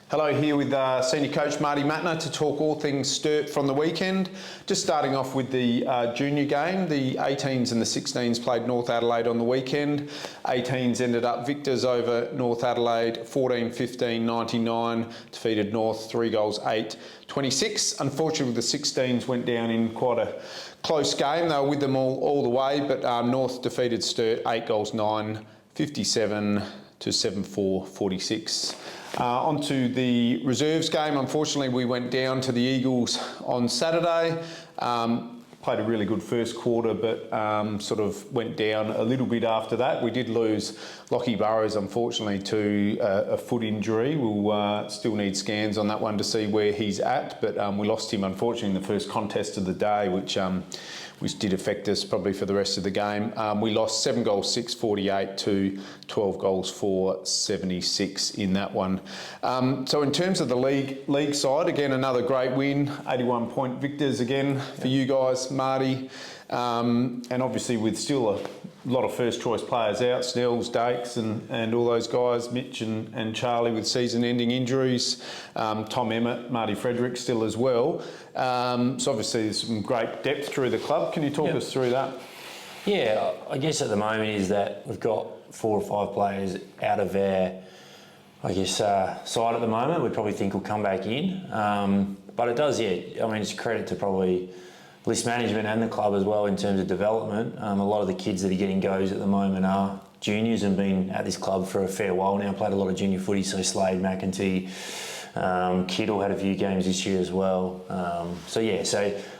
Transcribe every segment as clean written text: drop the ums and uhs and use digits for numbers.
Hello, here with Senior Coach Marty Mattner to talk all things Sturt from the weekend. Just starting off with the junior game, the 18s and the 16s played North Adelaide on the weekend. 18s ended up victors over North Adelaide, 14-15, 99, defeated North 3 goals, 8-26. Unfortunately, the 16s went down in quite a close game. They were with them all the way, but North defeated Sturt 8 goals, 9, 57 to 7-4, 46. Onto the reserves game. Unfortunately, we went down to the Eagles on Saturday. Played a really good first quarter, but sort of went down a little bit after that. We did lose Lockie Burrows, unfortunately, to a foot injury. We'll still need scans on that one to see where he's at, but we lost him, unfortunately, in the first contest of the day, which did affect us probably for the rest of the game. We lost 7 goals, 6, 48 to 12 goals, 4, 76 in that one. So in terms of the league side, again, another great win, 81-point victors again for you guys, Marty. And obviously with still a lot of first choice players out, Snells, Dakes and all those guys, Mitch and Charlie with season-ending injuries, Tom Emmett, Marty Frederick still as well. So obviously there's some great depth through the club. Can you talk us through that? Yeah, I guess at the moment is that we've got 4 or 5 players out of our, side at the moment. We probably think will come back in. But it does, it's a credit to probably list management and the club as well in terms of development. A lot of the kids that are getting goes at the moment are juniors and been at this club for a fair while now. Played a lot of junior footy, so Slade, McEntee, Kittle had a few games this year as well. So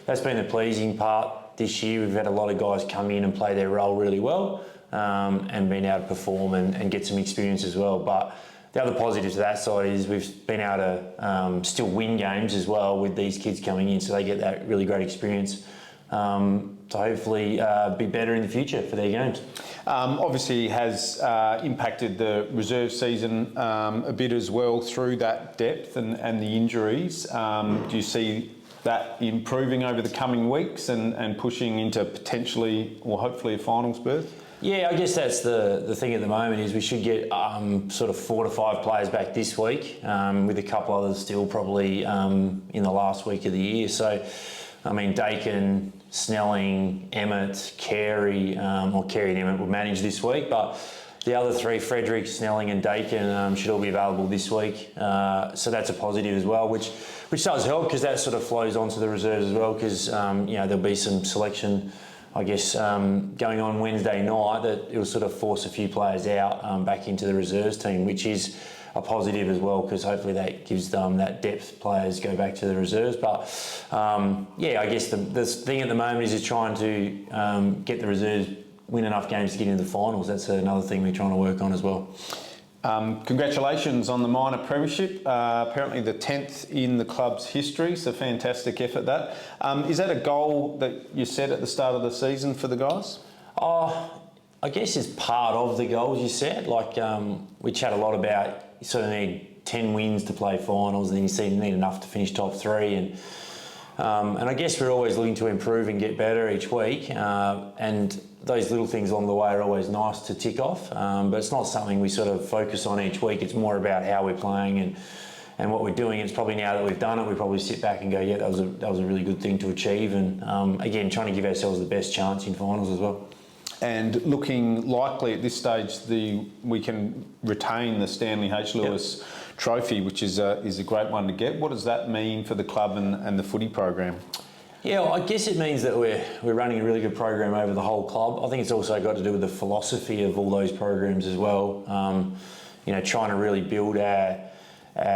that's been the pleasing part this year. We've had a lot of guys come in and play their role really well and been able to perform and get some experience as well. But the other positive to that side is we've been able to still win games as well with these kids coming in, so they get that really great experience to hopefully be better in the future for their games. Obviously has impacted the reserve season a bit as well through that depth and the injuries. Do you see that improving over the coming weeks and pushing into potentially or hopefully a finals berth? Yeah, I guess that's the thing at the moment is we should get sort of 4 to 5 players back this week, with a couple others still probably in the last week of the year. So, Dakin, Snelling, Emmett, Carey, Carey and Emmett will manage this week, but the other 3, Frederick, Snelling and Dakin, should all be available this week. So that's a positive as well, which does help because that sort of flows onto the reserves as well because, there'll be some selection going on Wednesday night that it'll sort of force a few players out back into the reserves team, which is a positive as well because hopefully that gives them that depth players go back to the reserves. But I guess the thing at the moment is trying to get the reserves win enough games to get into the finals. That's another thing we're trying to work on as well. Congratulations on the minor premiership, apparently the 10th in the club's history, so fantastic effort that. Is that a goal that you set at the start of the season for the guys? I guess it's part of the goals you set. We chat a lot about you sort of need 10 wins to play finals and then you need enough to finish top 3 and I guess we're always looking to improve and get better each week and those little things along the way are always nice to tick off, but it's not something we sort of focus on each week. It's more about how we're playing and what we're doing. It's probably now that we've done it, we probably sit back and go, yeah, that was a really good thing to achieve. And again, trying to give ourselves the best chance in finals as well. And looking likely at this stage, we can retain the Stanley H. Lewis Trophy, which is a great one to get. What does that mean for the club and the footy program? Yeah, I guess it means that we're running a really good program over the whole club. I think it's also got to do with the philosophy of all those programs as well. Trying to really build our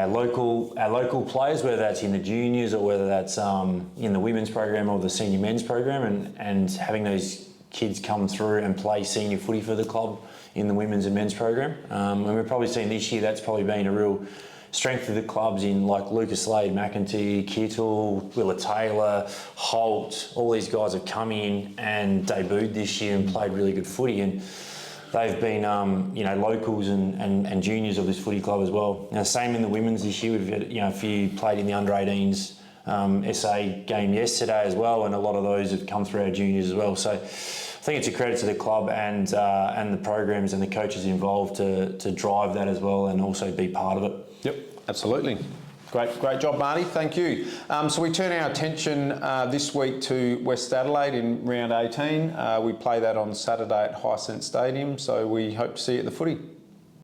local players, whether that's in the juniors or whether that's in the women's program or the senior men's program, and having those kids come through and play senior footy for the club in the women's and men's program. And we've probably seen this year that's probably been a real strength of the clubs in like Lucas Slade, McEntee, Kittle, Willa Taylor, Holt. All these guys have come in and debuted this year and played really good footy, and they've been locals and juniors of this footy club as well. Now, same in the women's this year. We've had a few played in the under-18s SA game yesterday as well, and a lot of those have come through our juniors as well. So I think it's a credit to the club and the programs and the coaches involved to drive that as well and also be part of it. Yep. Absolutely. Great job, Marty. Thank you. So we turn our attention this week to West Adelaide in round 18. We play that on Saturday at Hisense Stadium, so we hope to see you at the footy.